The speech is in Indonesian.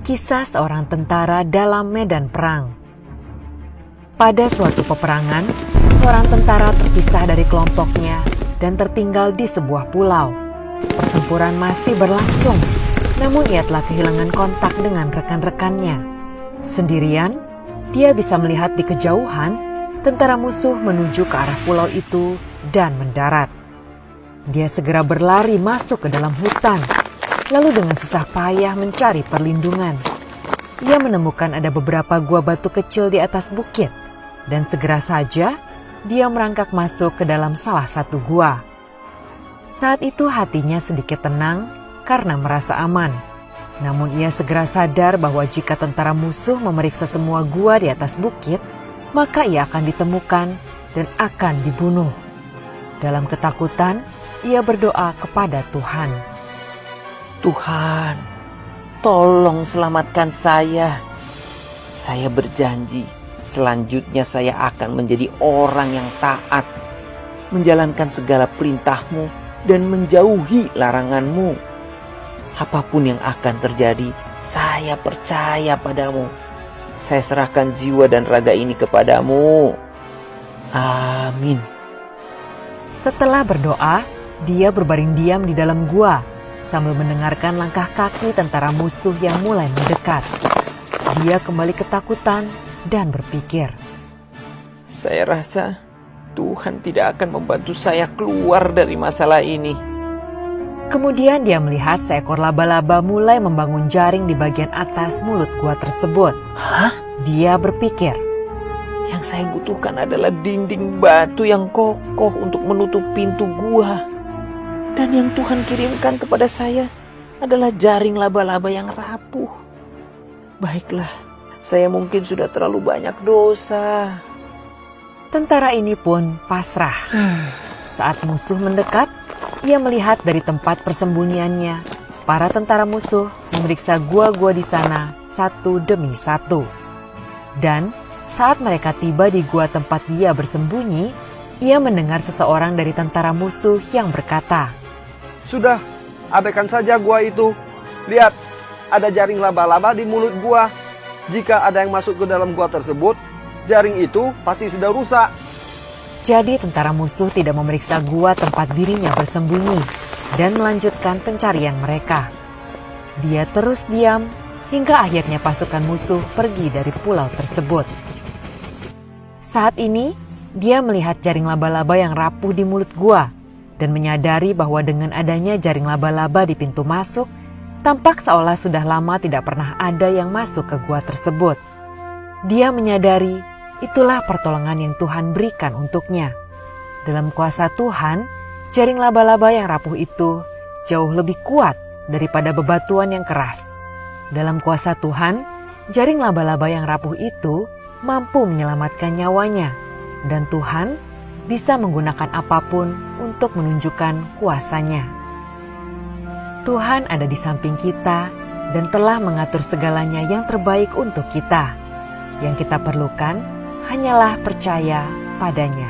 Kisah seorang tentara dalam medan perang. Pada suatu peperangan, seorang tentara terpisah dari kelompoknya dan tertinggal di sebuah pulau. Pertempuran masih berlangsung, namun ia telah kehilangan kontak dengan rekan-rekannya. Sendirian, dia bisa melihat di kejauhan tentara musuh menuju ke arah pulau itu dan mendarat. Dia segera berlari masuk ke dalam hutan, lalu dengan susah payah mencari perlindungan. Ia menemukan ada beberapa gua batu kecil di atas bukit, dan segera saja dia merangkak masuk ke dalam salah satu gua. Saat itu hatinya sedikit tenang karena merasa aman. Namun ia segera sadar bahwa jika tentara musuh memeriksa semua gua di atas bukit, maka ia akan ditemukan dan akan dibunuh. Dalam ketakutan, ia berdoa kepada Tuhan. Tuhan, tolong selamatkan saya. Saya berjanji, selanjutnya saya akan menjadi orang yang taat, menjalankan segala perintah-Mu dan menjauhi larangan-Mu. Apapun yang akan terjadi, saya percaya padamu. Saya serahkan jiwa dan raga ini kepadamu. Amin. Setelah berdoa, dia berbaring diam di dalam gua sambil mendengarkan langkah kaki tentara musuh yang mulai mendekat. Dia kembali ketakutan dan berpikir, saya rasa Tuhan tidak akan membantu saya keluar dari masalah ini. Kemudian dia melihat seekor laba-laba mulai membangun jaring di bagian atas mulut gua tersebut. Hah? Dia berpikir, yang saya butuhkan adalah dinding batu yang kokoh untuk menutup pintu gua. Dan yang Tuhan kirimkan kepada saya adalah jaring laba-laba yang rapuh. Baiklah, saya mungkin sudah terlalu banyak dosa. Tentara ini pun pasrah. Saat musuh mendekat, ia melihat dari tempat persembunyiannya, para tentara musuh memeriksa gua-gua di sana satu demi satu. Dan saat mereka tiba di gua tempat dia bersembunyi, ia mendengar seseorang dari tentara musuh yang berkata, "Sudah, abaikan saja gua itu. Lihat, ada jaring laba-laba di mulut gua. Jika ada yang masuk ke dalam gua tersebut, jaring itu pasti sudah rusak." Jadi tentara musuh tidak memeriksa gua tempat dirinya bersembunyi dan melanjutkan pencarian mereka. Dia terus diam hingga akhirnya pasukan musuh pergi dari pulau tersebut. Saat ini, dia melihat jaring laba-laba yang rapuh di mulut gua dan menyadari bahwa dengan adanya jaring laba-laba di pintu masuk, tampak seolah sudah lama tidak pernah ada yang masuk ke gua tersebut. Dia menyadari itulah pertolongan yang Tuhan berikan untuknya. Dalam kuasa Tuhan, jaring laba-laba yang rapuh itu jauh lebih kuat daripada bebatuan yang keras. Dalam kuasa Tuhan, jaring laba-laba yang rapuh itu mampu menyelamatkan nyawanya, dan Tuhan bisa menggunakan apapun untuk menunjukkan kuasanya. Tuhan ada di samping kita dan telah mengatur segalanya yang terbaik untuk kita. Yang kita perlukan hanyalah percaya padanya.